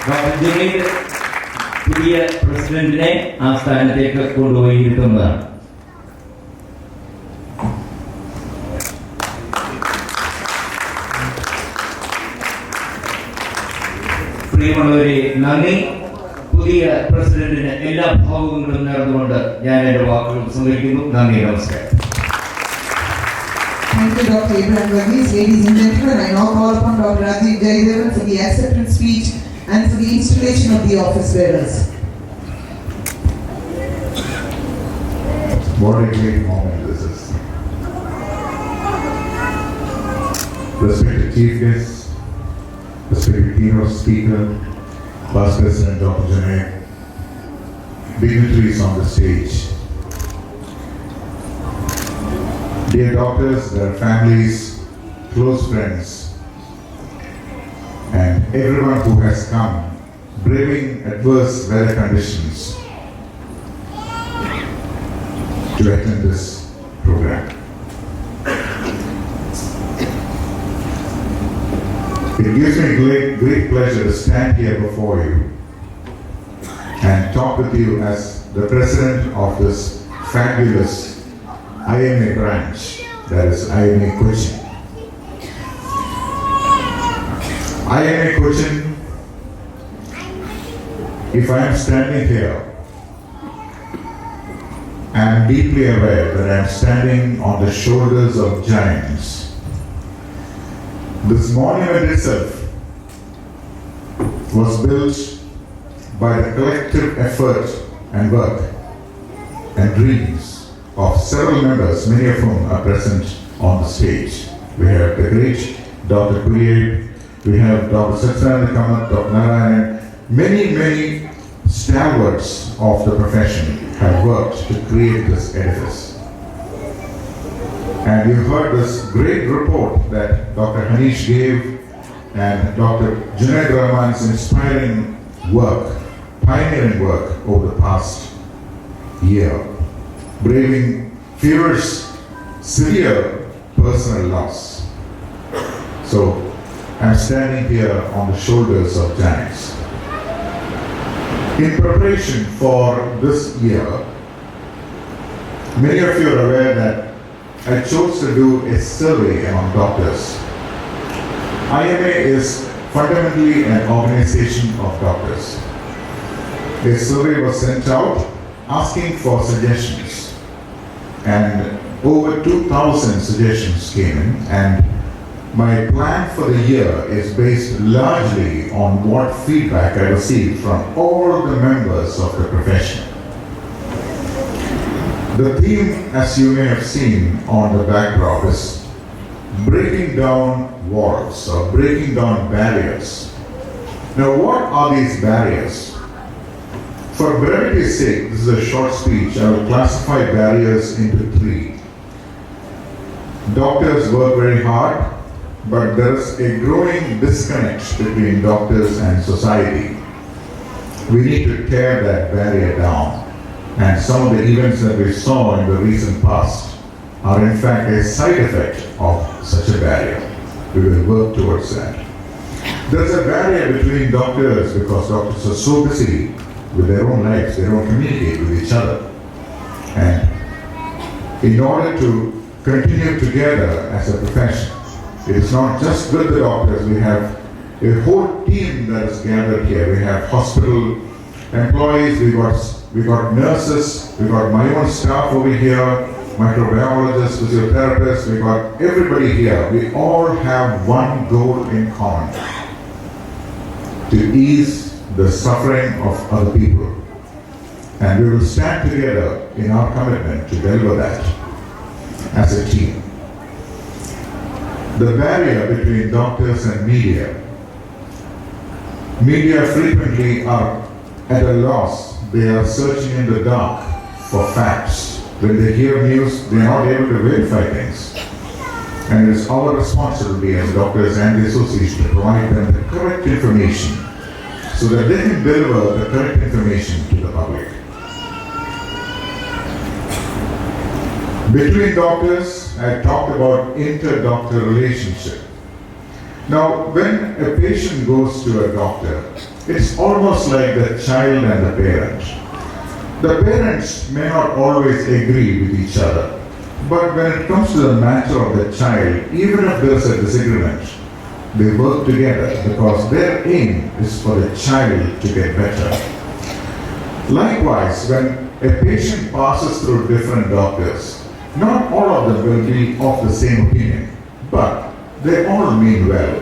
ജലീൽ പുതിയ പ്രസിഡന്റിനെ ആ സ്ഥാനത്തേക്ക് കൊണ്ടുപോയി ഇരുത്തുന്നതാണ്. പ്രിയമുള്ളവരെ, നന്ദി. പുതിയ പ്രസിഡന്റിന് എല്ലാ ഭാവുകങ്ങളും നേർന്നുകൊണ്ട് ഞാൻ എന്റെ വാക്കുകൾ സംഗ്രഹിക്കുന്നു. നന്ദി, നമസ്കാരം. Thank you, Dr. Abraham Verghese. Ladies and gentlemen, I now call upon Dr. Rajeev Jayadevan for the acceptance speech and for the installation of the office bearers. What a great moment this is. Respected Chief Guest, respected keynote speaker, Vice President Dr. Jayadevan, dignitaries on the stage, dear doctors, their families, close friends, and everyone who has come braving adverse weather conditions to attend this program. It gives me great pleasure to stand here before you and talk with you as the president of this fabulous IMA branch, that is IMA Cochin. IMA Cochin, if I am standing here, I am deeply aware that I am standing on the shoulders of giants. This monument itself was built by the collective effort and work and dreams of several members, many of whom are present on the stage. We have the great Dr. Kuriye, we have Dr. Satyananda Kamath, Dr. Narayan, many stalwarts of the profession have worked to create this edifice. And you heard this great report that Dr. Hanish gave and Dr. Jayadevan's inspiring work, pioneering work over the past year, braving fierce, severe personal loss. So I'm standing here on the shoulders of giants. In preparation for this year, many of you are aware that I chose to do a survey among doctors. IMA is fundamentally an organization of doctors. A survey was sent out asking for suggestions, and over 2,000 suggestions came in, and my plan for the year is based largely on what feedback I received from all the members of the profession. The theme, as you may have seen on the backdrop, is breaking down walls or breaking down barriers. Now, what are these barriers? For brevity's sake, this is a short speech. I will classify barriers into 3. Doctors work very hard, but there is a growing disconnect between doctors and society. We need to tear that barrier down. And some of the events that we saw in the recent past are in fact a side effect of such a barrier. We will work towards that. There's a barrier between doctors because doctors are so busy with their own lives, they don't communicate with each other. And in order to continue together as a profession, it is not just with the doctors, we have a whole team that is gathered here. We have hospital employees, we got nurses, we got my own staff over here, microbiologists, physiotherapists, we got everybody here. We all have one goal in common: to ease the suffering of other people. And we will stand together in our commitment to deliver that as a team. The barrier between doctors and media frequently are at a loss. They are searching in the dark for facts. When they hear news, they are not able to verify things. And it is our responsibility as doctors and the association to provide them the correct information so that they can deliver the correct information to the public. Between doctors, I talked about inter-doctor relationship. Now, when a patient goes to a doctor, it's almost like the child and the parent. The parents may not always agree with each other, but when it comes to the matter of the child, even if there is a disagreement, they work together because their aim is for the child to get better. Likewise, when a patient passes through different doctors, not all of them will be of the same opinion, but they all mean well.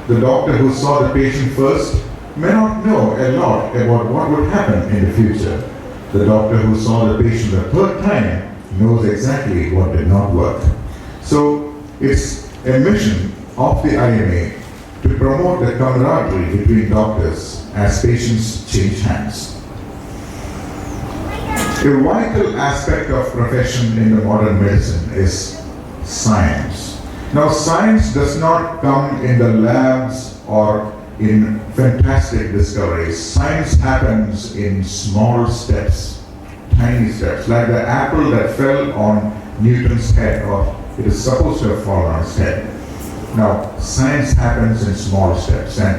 The doctor who saw the patient first may not know a lot about what would happen in the future. The doctor who saw the patient the third time knows exactly what did not work. So it's a mission of the IMA to promote the camaraderie between doctors as patients change hands. A vital aspect of profession in the modern medicine is science. Now, science does not come in the labs or in fantastic discoveries. Science happens in small steps, tiny steps, like the apple that fell on Newton's head, or it is supposed to have fallen on his head. Now, science happens in small steps, and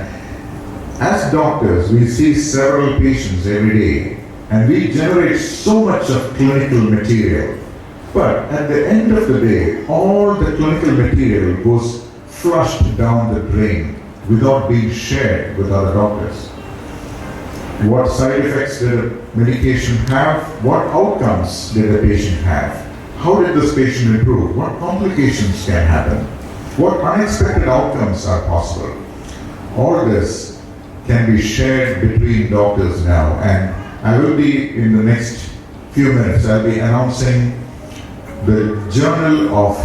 as doctors, we see several patients every day, and we generate so much of clinical material. But at the end of the day, all the clinical material goes flushed down the drain without being shared with other doctors. What side effects did a medication have? What outcomes did the patient have? How did this patient improve? What complications can happen? What unexpected outcomes are possible? All this can be shared between doctors now, and I will be, in the next few minutes, I'll be announcing the Journal of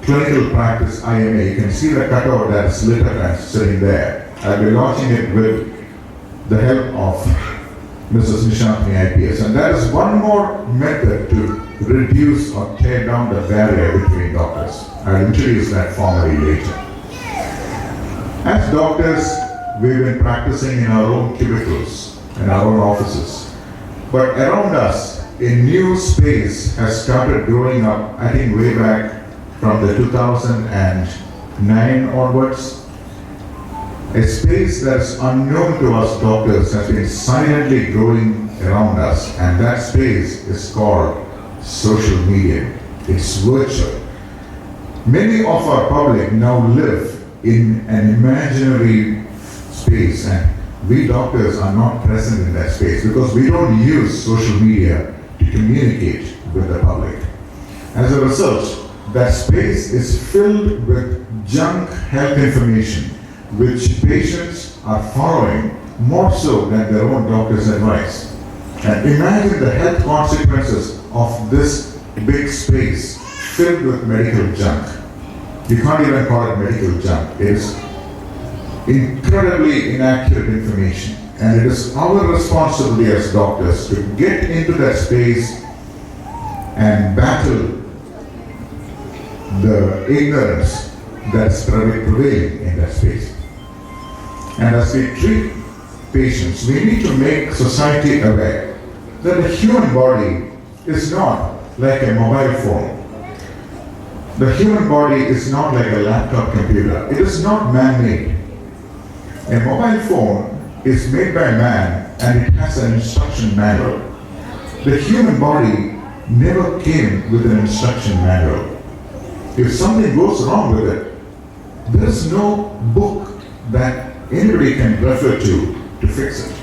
Clinical Practice IMA. You can see the cutout that's lit up and sitting there. I'll be launching it with the help of Mrs. Nishantini IPS. And that is one more method to reduce or tear down the barrier between doctors. I'll introduce that formally later. As doctors, we've been practicing in our own cubicles, in our own offices. But around us, a new space has started growing up, I think way back from the 2009 onwards. A space that's unknown to us doctors has been silently growing around us, and that space is called social media. It's virtual. Many of our public now live in an imaginary space, and we doctors are not present in that space because we don't use social media to communicate with the public. As a result, that space is filled with junk health information which patients are following more so than their own doctor's advice. And imagine the health consequences of this big space filled with medical junk. You can't even call it medical junk. It is incredibly inaccurate information. And it is our responsibility as doctors to get into that space and battle the ignorance that's prevailing in that space. And as we treat patients, we need to make society aware that the human body is not like a mobile phone. The human body is not like a laptop computer. It is not man-made. A mobile phone is made by man and it has an instruction manual. The human body never came with an instruction manual. If something goes wrong with it, there is no book that anybody can refer to fix it.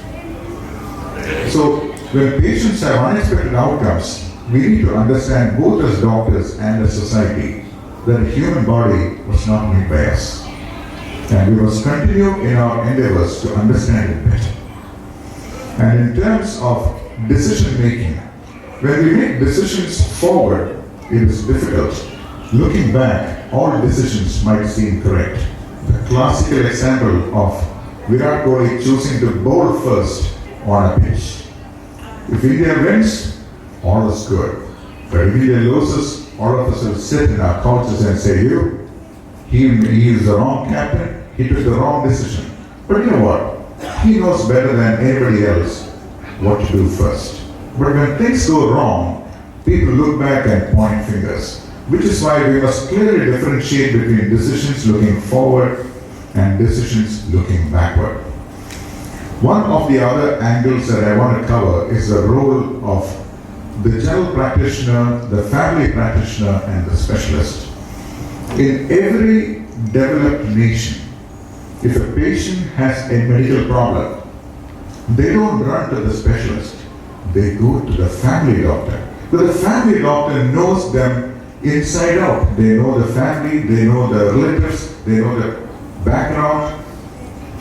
So when patients have unexpected outcomes, we need to understand both as doctors and as society that the human body was not made by us. And we must continue in our endeavors to understand it better. And in terms of decision making, when we make decisions forward, it is difficult. Looking back, all decisions might seem correct. The classical example of Virat Kohli choosing to bowl first on a pitch. If India wins, all is good. But if India loses, all of us will sit in our couches and say, he is the wrong captain, he took the wrong decision. But you know what? He knows better than anybody else what to do first. But when things go wrong, people look back and point fingers. Which is why we must clearly differentiate between decisions looking forward and decisions looking backward. One of the other angles that I want to cover is the role of the general practitioner, the family practitioner, and the specialist. In every developed nation, if a patient has a medical problem, they don't run to the specialist, they go to the family doctor. But the family doctor knows them inside out. They know the family, they know the relatives, they know the background.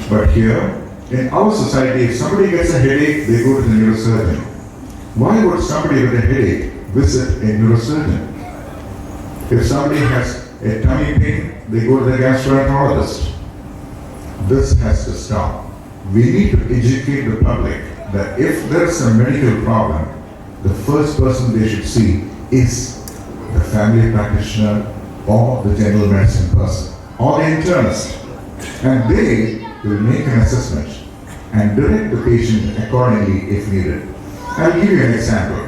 But here, in our society, if somebody gets a headache, they go to the neurosurgeon. Why would somebody with a headache visit a neurosurgeon? If somebody has a tummy pain, they go to the gastroenterologist. This has to stop. We need to educate the public that if there's a medical problem, the first person they should see is the family practitioner or the general medicine person or the internist. And they will make an assessment and direct the patient accordingly if needed. I'll give you an example.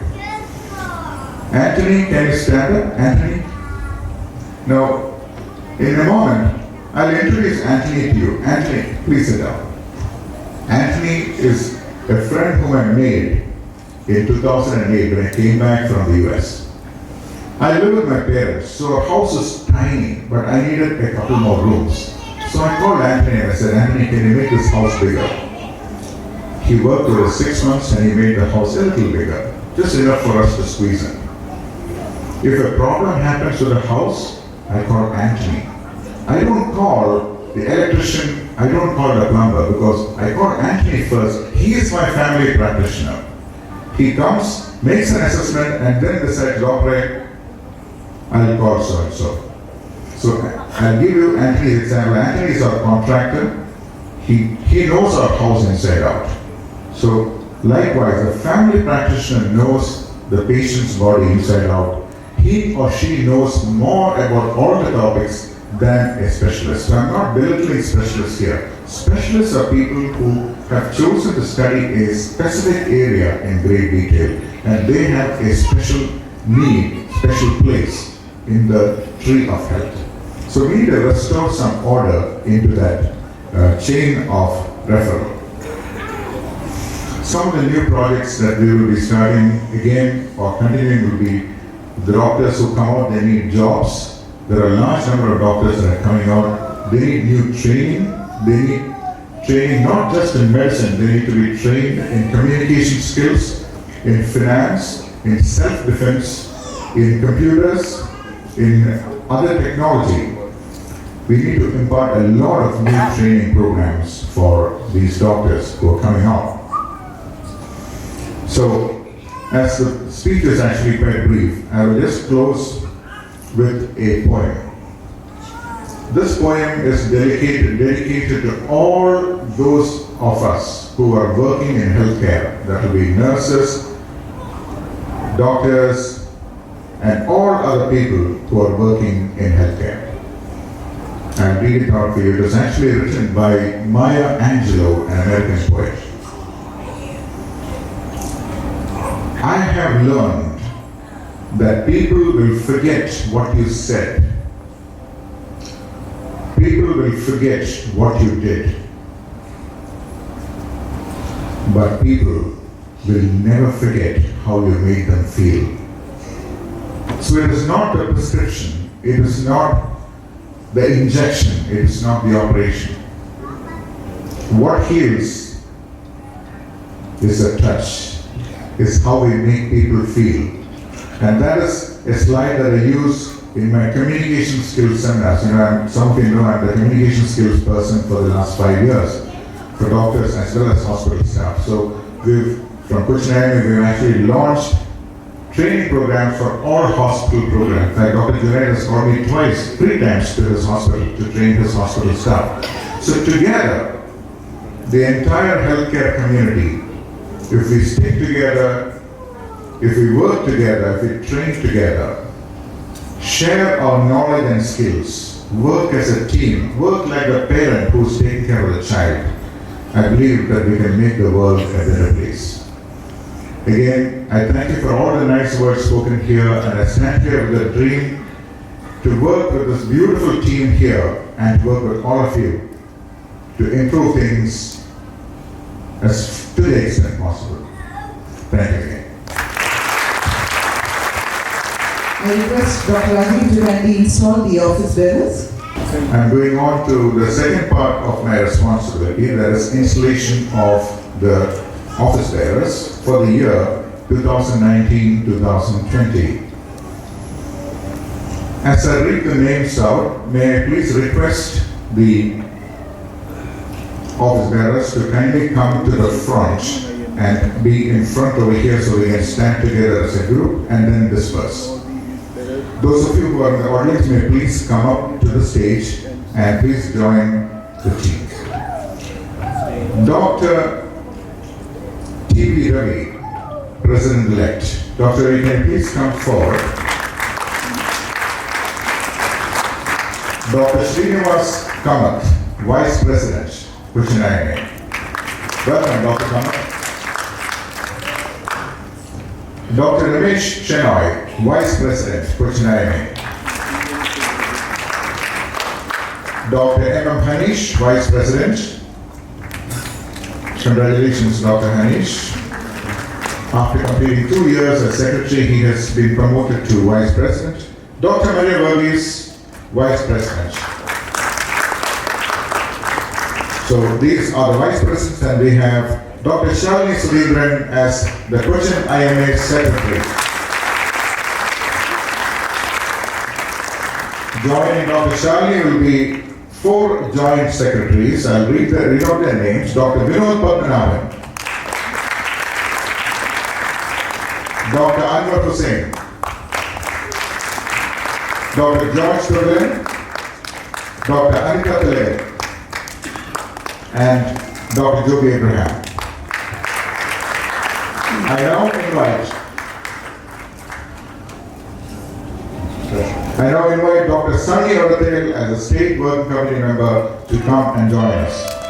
Anthony, can you stand up? Anthony? Now, in a moment, I'll introduce Anthony to you. Anthony, please sit down. Anthony is a friend whom I made in 2008 when I came back from the US. I live with my parents, so our house is tiny, but I needed a couple more rooms. So I called Anthony and I said, Anthony, can you make this house bigger? He worked over 6 months and he made the house a little bigger, just enough for us to squeeze in. If a problem happens to the house, I call Anthony. I don't call the electrician, I don't call the plumber, because I call Anthony first. He is my family practitioner. He comes, makes an assessment, and then decides, doctor, I'll call so and so. So I'll give you Anthony's example. Anthony is our contractor. He knows our house inside out. So likewise, the family practitioner knows the patient's body inside out. He or she knows more about all the topics than a specialist. So I'm not belittling specialists here. Specialists are people who have chosen to study a specific area in great detail, and they have a special need, special place in the tree of health. So we need to restore some order into that chain of referral. Some of the new projects that we will be starting again or continuing will be the doctors who come out, they need jobs. There are a large number of doctors that are coming out. They need new training. They need training not just in medicine, they need to be trained in communication skills, in finance, in self-defense, in computers, in other technology. We need to impart a lot of new training programs for these doctors who are coming out. So, as the speech is actually quite brief, I will just close with a poem. This poem is dedicated to all those of us who are working in healthcare. That will be nurses, doctors, and all other people who are working in healthcare. I'll read it out for you. It was actually written by Maya Angelou, an American poet. I have learned that people will forget what you said. People will forget what you did. But people will never forget how you made them feel. So it is not the prescription, it is not the injection, it is not the operation. What heals is a touch, is how we make people feel. And that is a slide that I use in my communication skills seminars. You know, some of you know I'm the communication skills person for the last 5 years for doctors as well as hospital staff. So from Cochin IMA, we've actually launched training programs for all hospital programs. In fact, Dr. Jayadevan has called me twice, 3 times to his hospital to train his hospital staff. So together, the entire healthcare community, if we stick together, if we work together, if we train together, share our knowledge and skills, work as a team, work like a parent who's taking care of the child, I believe that we can make the world a better place. Again, I thank you for all the nice words spoken here, and I stand here with a dream to work with this beautiful team here and work with all of you to improve things as to the extent possible. Thank you again. I request Dr. Rajeev to kindly install the office bearers. I'm going on to the second part of my responsibility, that is installation of the office bearers for the year 2019-2020. As I read the names out, may I please request the office bearers to kindly come to the front and be in front over here so we can stand together as a group and then disperse. Those of you who are in the audience may please come up to the stage and please join the team. Dr. T.B. Ravi, President-elect. Dr. Ravi, can you please come forward? Dr. Srinivas Kamath, Vice President, Cochin IMA. Welcome, Dr. Kamath. Dr. Ramesh Shenoy, Vice President, Cochin IMA. Dr. M.M. Hanish, Vice President. Congratulations, Dr. Hanish. After completing 2 years as Secretary, he has been promoted to Vice President. Dr. Maria Verghese, Vice President. So these are the Vice Presidents, and we have Dr. Shalini Sudhindran as the Cochin IMA Secretary. Joining Dr. Shalini will be 4 joint secretaries. I'll read out their names. Dr. Vinod Padmanabhan, Dr. Anwar Hussain, Dr. George Turlin, Dr. Anita Pillai, and Dr. Joby Abraham. I now invite Dr. Sunny Orathil as a State Working Committee member to come and join us.